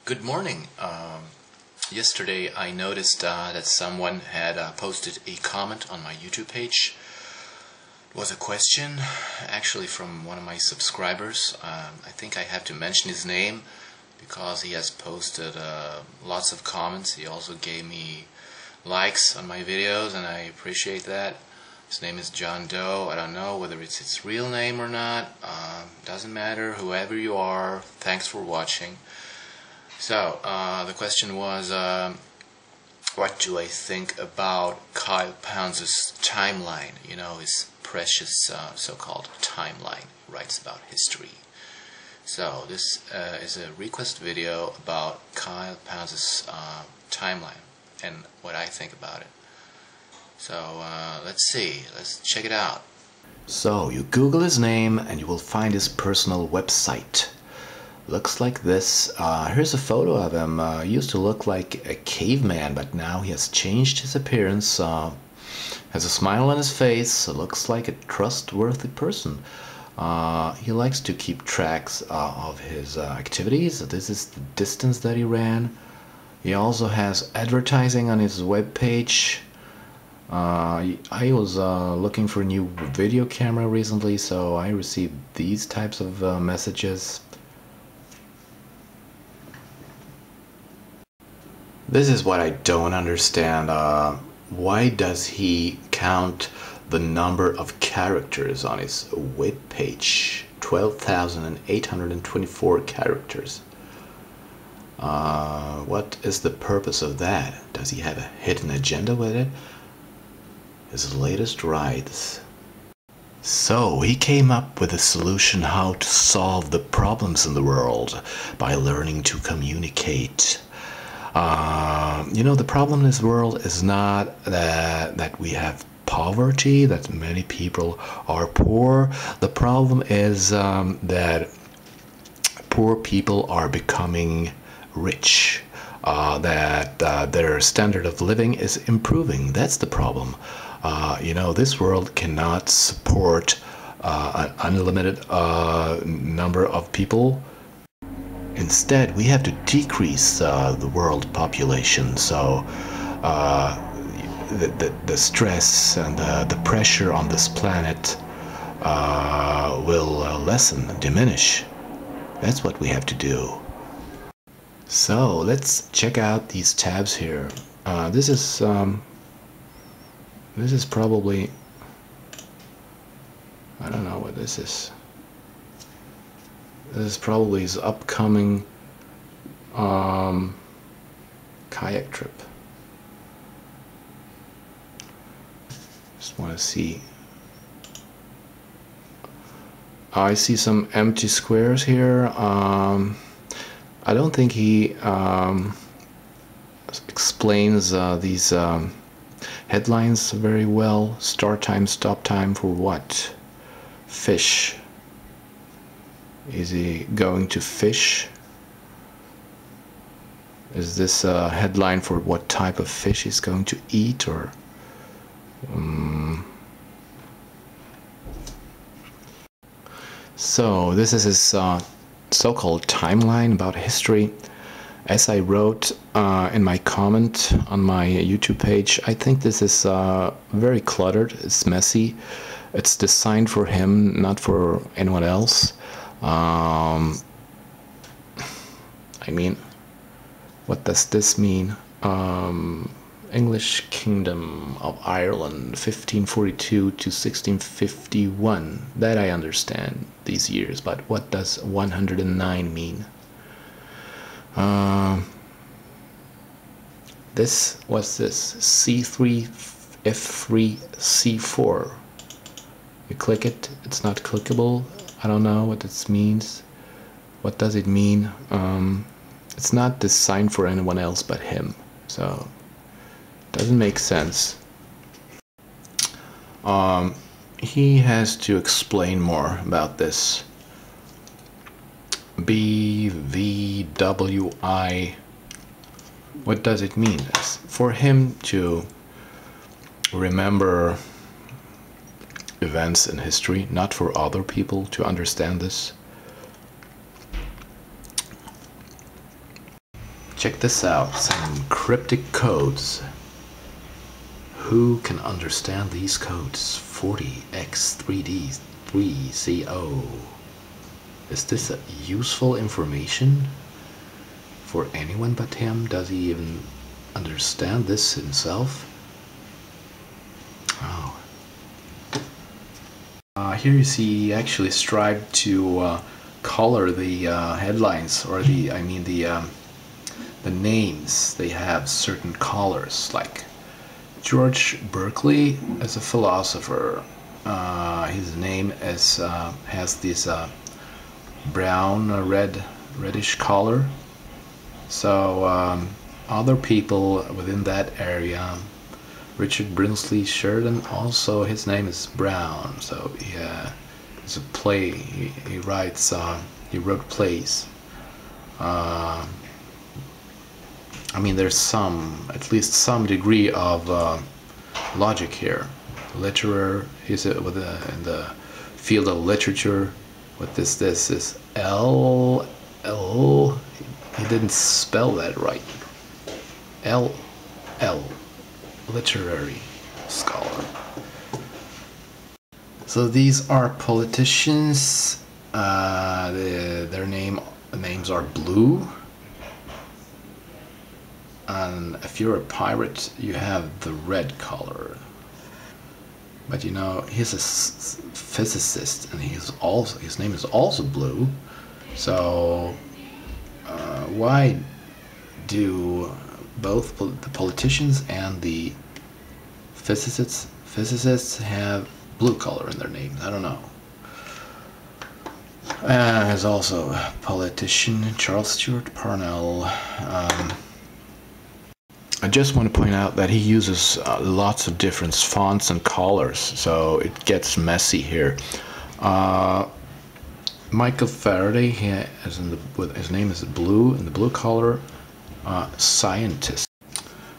Good morning. Yesterday I noticed that someone had posted a comment on my YouTube page. It was a question actually from one of my subscribers. I think I have to mention his name because he has posted lots of comments. He also gave me likes on my videos and I appreciate that. His name is John Doe. I don't know whether it's his real name or not. Doesn't matter. Whoever you are, thanks for watching. So, the question was, what do I think about Kyle Pounce's timeline? You know, his precious so-called timeline. He writes about history. So, this is a request video about Kyle Pounce's timeline and what I think about it. So, let's see. Let's check it out. So, you Google his name and you will find his personal website. Looks like this. Here's a photo of him. He used to look like a caveman, but now he has changed his appearance. Has a smile on his face. Looks like a trustworthy person. He likes to keep tracks of his activities. This is the distance that he ran. He also has advertising on his webpage. I was looking for a new video camera recently, so I received these types of messages. This is what I don't understand. Why does he count the number of characters on his web page? 12,824 characters. What is the purpose of that? Does he have a hidden agenda with it? His latest writes. So he came up with a solution how to solve the problems in the world by learning to communicate. You know, the problem in this world is not that we have poverty, that many people are poor. The problem is that poor people are becoming rich, that their standard of living is improving. That's the problem. You know, this world cannot support an unlimited number of people. Instead, we have to decrease the world population, so the stress and the pressure on this planet will lessen, diminish. That's what we have to do. So let's check out these tabs here. This is probably, I don't know what this is. This is probably his upcoming kayak trip. Just want to see. I see some empty squares here. I don't think he explains these headlines very well. Start time, stop time for what? Fish. Is he going to fish? Is this a headline for what type of fish he's going to eat, or So this is his so-called timeline about history. As I wrote in my comment on my YouTube page, I think this is very cluttered. It's messy. It's designed for him, not for anyone else. I mean, what does this mean? English Kingdom of Ireland, 1542 to 1651. That I understand, these years, but what does 109 mean? What's this? C3, F3, C4. You click it, it's not clickable. I don't know what this means. What does it mean? It's not designed for anyone else but him, so it doesn't make sense. He has to explain more about this. BVWI. What does it mean? It's for him to remember events in history, not for other people to understand this. Check this out, some cryptic codes. Who can understand these codes? 40x3d 3co. Is this useful information for anyone but him? Does he even understand this himself? Oh. Here you see he actually strived to color the headlines, or the names. They have certain colors, like George Berkeley as a philosopher. His name is has this brown, reddish color. So other people within that area, Richard Brinsley Sheridan, also his name is brown. So yeah, it's a play. He writes. He wrote plays. I mean, there's at least some degree of logic here. Literar, he's in the field of literature. What this is L. He didn't spell that right. L. Literary scholar. So these are politicians. Their names are blue. And if you're a pirate, you have the red color. But you know, he's a physicist, and his name is also blue. So why do both the politicians and the physicists have blue color in their names? I don't know. There's also a politician, Charles Stewart Parnell. I just want to point out that he uses lots of different fonts and colors, so it gets messy here. Michael Faraday, his name is blue, in the blue color, scientist.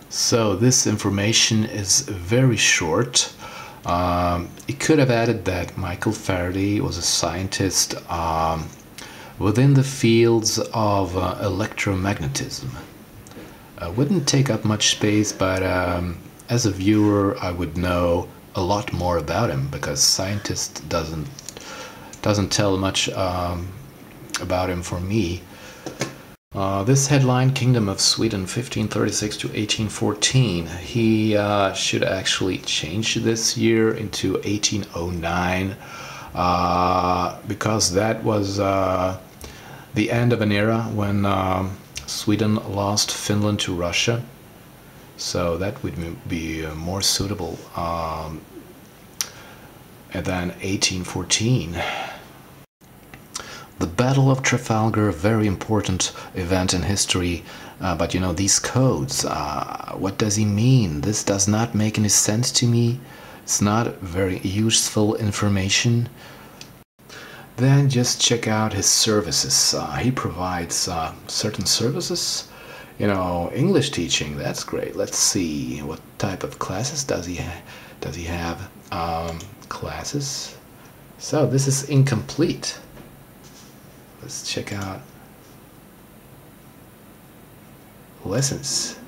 So this information is very short. It could have added that Michael Faraday was a scientist within the fields of electromagnetism. Wouldn't take up much space, but as a viewer I would know a lot more about him, because scientist doesn't tell much about him for me. This headline, Kingdom of Sweden 1536 to 1814, he should actually change this year into 1809, because that was the end of an era when Sweden lost Finland to Russia, so that would be more suitable than 1814. The Battle of Trafalgar, a very important event in history, but you know, these codes, what does he mean? This does not make any sense to me. It's not very useful information. Then just check out his services. He provides certain services. You know, English teaching, that's great. Let's see, what type of classes does he have? Classes. So this is incomplete. Let's check out lessons.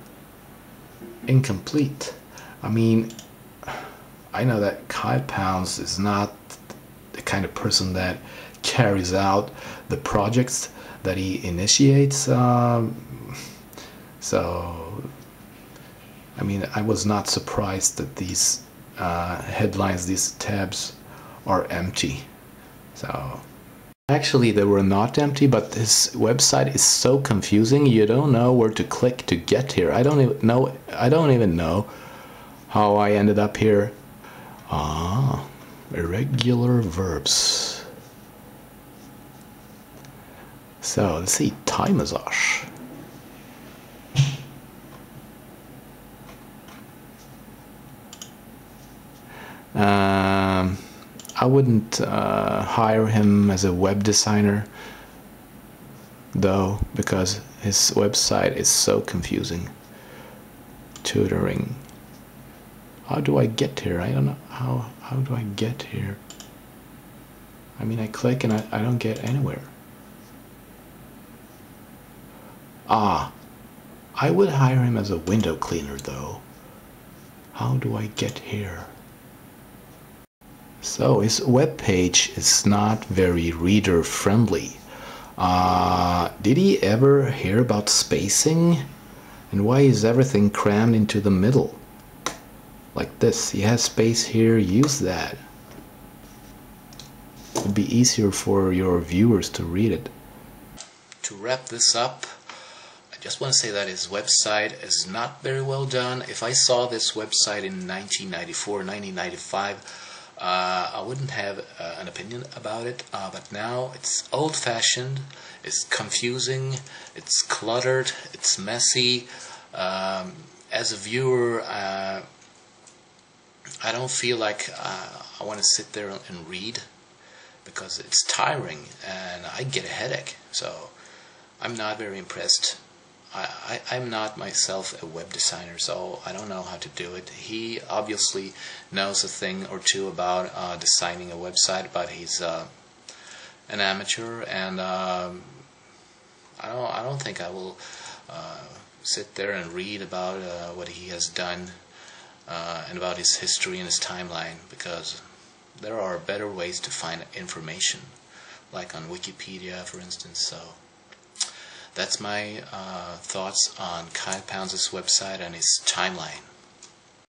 Incomplete. I mean, I know that Kyle Pounds is not the kind of person that carries out the projects that he initiates. So, I mean, I was not surprised that these headlines, these tabs, are empty. So, actually, they were not empty, but this website is so confusing. You don't know where to click to get here. I don't even know how I ended up here. Irregular verbs. So let's see, Thai massage. I wouldn't hire him as a web designer though, because his website is so confusing. Tutoring. How do I get here? I don't know. How do I get here? I mean, I click and I don't get anywhere. I would hire him as a window cleaner though. How do I get here? So his webpage is not very reader friendly. Did he ever hear about spacing? And why is everything crammed into the middle? Like this. He has space here, use that. It would be easier for your viewers to read it. To wrap this up, I just want to say that his website is not very well done. If I saw this website in 1994, 1995, I wouldn't have an opinion about it, but now it's old-fashioned, it's confusing, it's cluttered, it's messy. As a viewer, I don't feel like I want to sit there and read, because it's tiring and I get a headache. So I'm not very impressed. I'm not myself a web designer, so I don't know how to do it. He obviously knows a thing or two about designing a website, but he's an amateur, and I don't think I will sit there and read about what he has done and about his history and his timeline, because there are better ways to find information, like on Wikipedia, for instance. So that's my thoughts on Kyle Pounds' website and his timeline.